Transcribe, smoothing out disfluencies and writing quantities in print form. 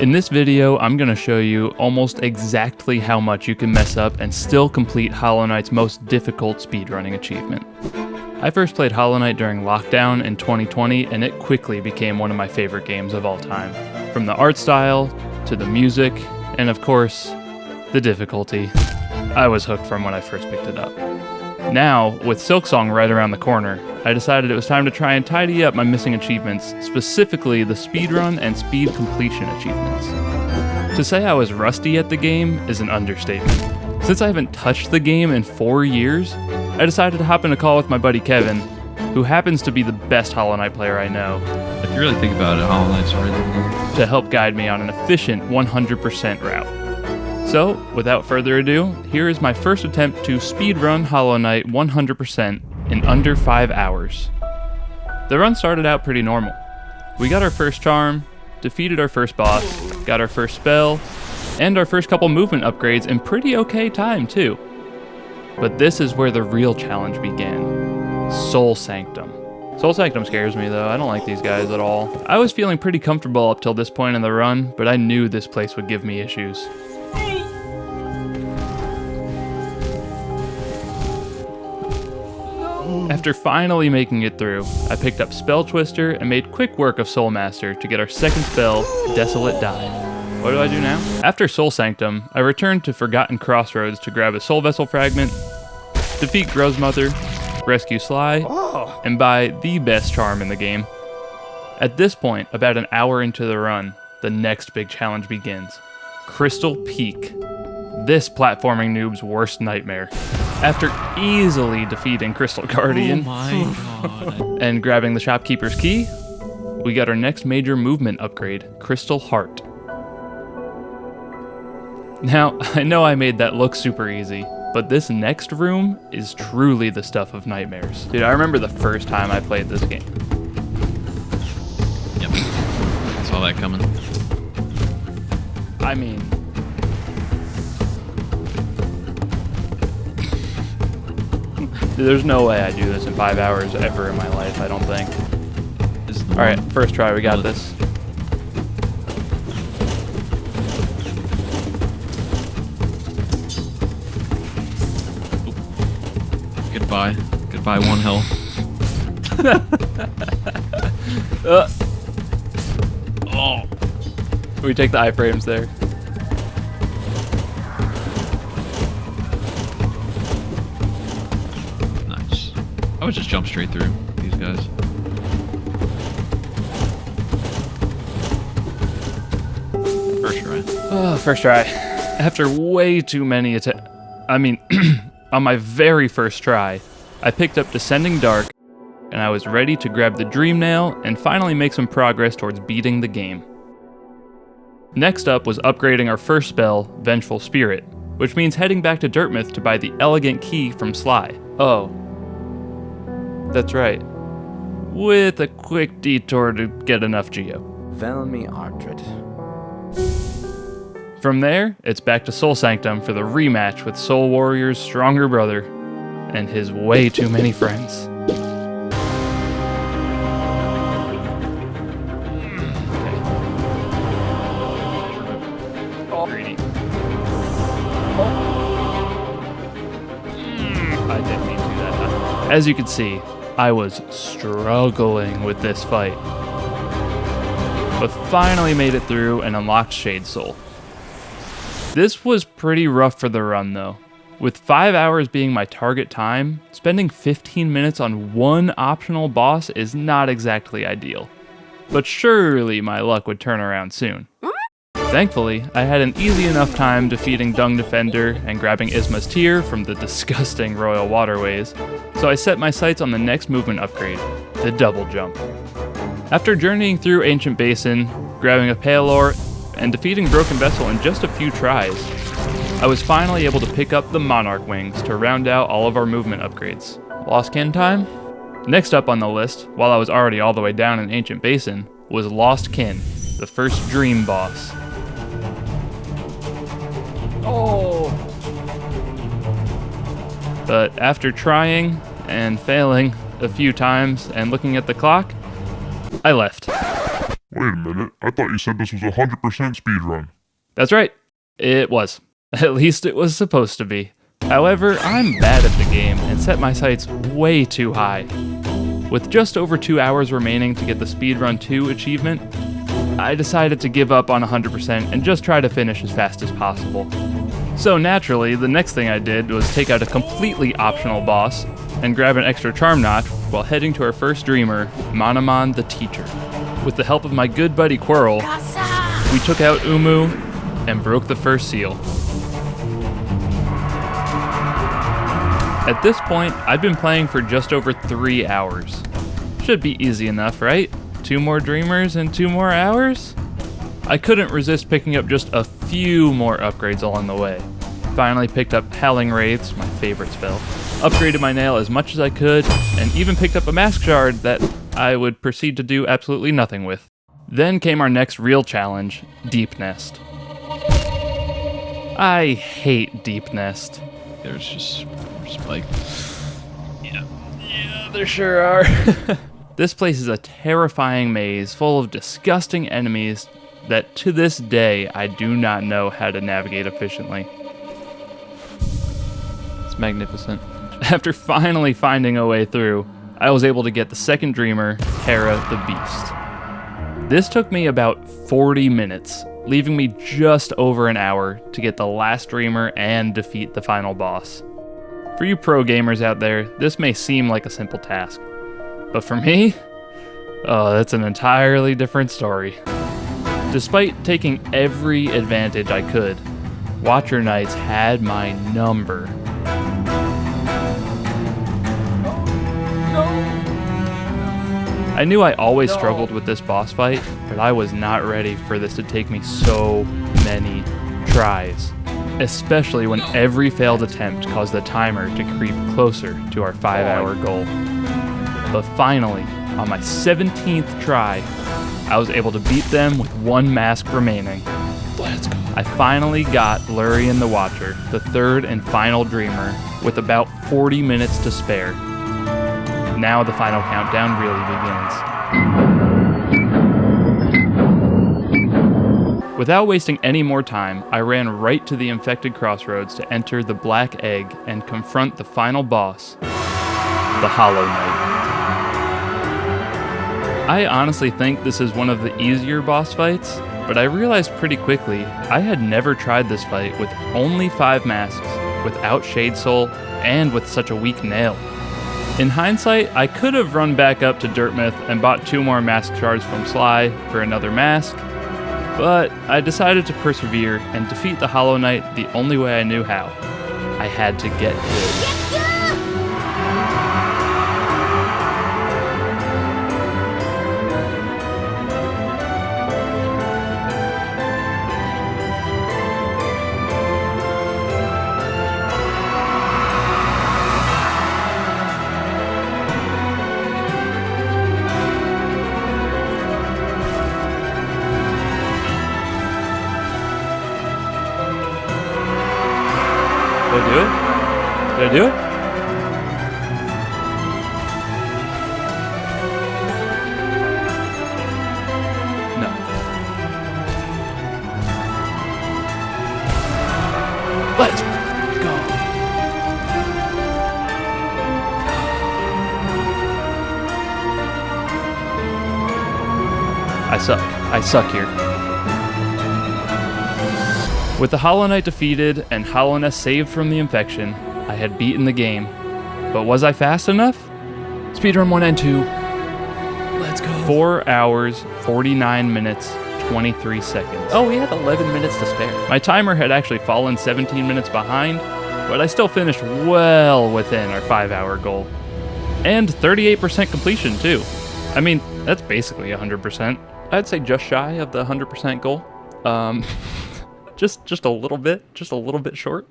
In this video, I'm going to show you almost exactly how much you can mess up and still complete Hollow Knight's most difficult speedrunning achievement. I first played Hollow Knight during lockdown in 2020, and it quickly became one of my favorite games of all time. From the art style, to the music, and of course, the difficulty. I was hooked from when I first picked it up. Now, with Silksong right around the corner, I decided it was time to try and tidy up my missing achievements, specifically the speedrun and speed completion achievements. To say I was rusty at the game is an understatement. Since I haven't touched the game in 4 years, I decided to hop in a call with my buddy Kevin, who happens to be the best Hollow Knight player I know. If you really think about it, Hollow Knight's really good. To help guide me on an efficient 100% route. So, without further ado, here is my first attempt to speedrun Hollow Knight 100% in under 5 hours. The run started out pretty normal. We got our first charm, defeated our first boss, got our first spell, and our first couple movement upgrades in pretty okay time too. But this is where the real challenge began. Soul Sanctum. Soul Sanctum scares me though, I don't like these guys at all. I was feeling pretty comfortable up till this point in the run, but I knew this place would give me issues. After finally making it through, I picked up Spell Twister and made quick work of Soul Master to get our second spell, Desolate Dive. What do I do now? After Soul Sanctum, I returned to Forgotten Crossroads to grab a Soul Vessel Fragment, defeat Grozmother, rescue Sly, and buy the best charm in the game. At this point, about an hour into the run, the next big challenge begins. Crystal Peak. This platforming noob's worst nightmare. After easily defeating Crystal Guardian and grabbing the shopkeeper's key, we got our next major movement upgrade, Crystal Heart. Now, I know I made that look super easy, but this next room is truly the stuff of nightmares. Dude, I remember the first time I played this game. Yep. Saw that coming. I mean, there's no way I do this in 5 hours ever in my life, I don't think. Alright, first try, we got this. Goodbye. Goodbye, 1 health. Oh. We take the iframes there. Nice. I would just jump straight through these guys. First try. Oh, first try. After way too many on my very first try, I picked up Descending Dark, and I was ready to grab the Dream Nail and finally make some progress towards beating the game. Next up was upgrading our first spell, Vengeful Spirit, which means heading back to Dirtmouth to buy the Elegant Key from Sly. Oh. That's right. With a quick detour to get enough Geo. Velmi Artred. From there, it's back to Soul Sanctum for the rematch with Soul Warrior's stronger brother and his way too many friends. I didn't mean to do that. As you can see, I was struggling with this fight, but finally made it through and unlocked Shade Soul. This was pretty rough for the run though. With 5 hours being my target time, spending 15 minutes on one optional boss is not exactly ideal. But surely my luck would turn around soon. Thankfully, I had an easy enough time defeating Dung Defender and grabbing Isma's Tear from the disgusting Royal Waterways, so I set my sights on the next movement upgrade, the Double Jump. After journeying through Ancient Basin, grabbing a Paelor, and defeating Broken Vessel in just a few tries, I was finally able to pick up the Monarch Wings to round out all of our movement upgrades. Lost Kin time? Next up on the list, while I was already all the way down in Ancient Basin, was Lost Kin, the first dream boss. Oh! But after trying and failing a few times and looking at the clock, I left. Wait a minute, I thought you said this was 100% speedrun. That's right, it was. At least it was supposed to be. However, I'm bad at the game and set my sights way too high. With just over 2 hours remaining to get the Speedrun 2 achievement, I decided to give up on 100% and just try to finish as fast as possible. So naturally, the next thing I did was take out a completely optional boss and grab an extra charm notch while heading to our first dreamer, Manamon the Teacher. With the help of my good buddy Quirrell, we took out Umu and broke the first seal. At this point, I've been playing for just over 3 hours. Should be easy enough, right? 2 more dreamers and 2 more hours? I couldn't resist picking up just a few more upgrades along the way. Finally picked up Howling Wraiths, my favorite spell, upgraded my nail as much as I could, and even picked up a mask shard that I would proceed to do absolutely nothing with. Then came our next real challenge, Deep Nest. I hate Deep Nest. There's just like, Yeah, there sure are. This place is a terrifying maze full of disgusting enemies that to this day I do not know how to navigate efficiently. It's magnificent. After finally finding a way through, I was able to get the second dreamer, Hera the Beast. This took me about 40 minutes, leaving me just over an hour to get the last dreamer and defeat the final boss. For you pro gamers out there, this may seem like a simple task, but for me, oh, that's an entirely different story. Despite taking every advantage I could, Watcher Knights had my number. I knew I always struggled with this boss fight, but I was not ready for this to take me so many tries, especially when every failed attempt caused the timer to creep closer to our 5-hour goal. But finally, on my 17th try, I was able to beat them with 1 mask remaining. Let's go. I finally got Lurien the Watcher, the third and final dreamer, with about 40 minutes to spare. Now the final countdown really begins. Without wasting any more time, I ran right to the infected crossroads to enter the Black Egg and confront the final boss, the Hollow Knight. I honestly think this is one of the easier boss fights, but I realized pretty quickly I had never tried this fight with only 5 masks, without Shade Soul, and with such a weak nail. In hindsight, I could have run back up to Dirtmouth and bought 2 more mask shards from Sly for another mask, but I decided to persevere and defeat the Hollow Knight the only way I knew how. I had to get good. Did I do it? Did I do it? No. Let's go. I suck. I suck here. With the Hollow Knight defeated and Hollowness saved from the infection, I had beaten the game. But was I fast enough? Speedrun 1 and 2. Let's go. 4 hours, 49 minutes, 23 seconds. Oh, we had 11 minutes to spare. My timer had actually fallen 17 minutes behind, but I still finished well within our 5-hour goal. And 38% completion too. I mean, that's basically 100%. I'd say just shy of the 100% goal. Just a little bit short.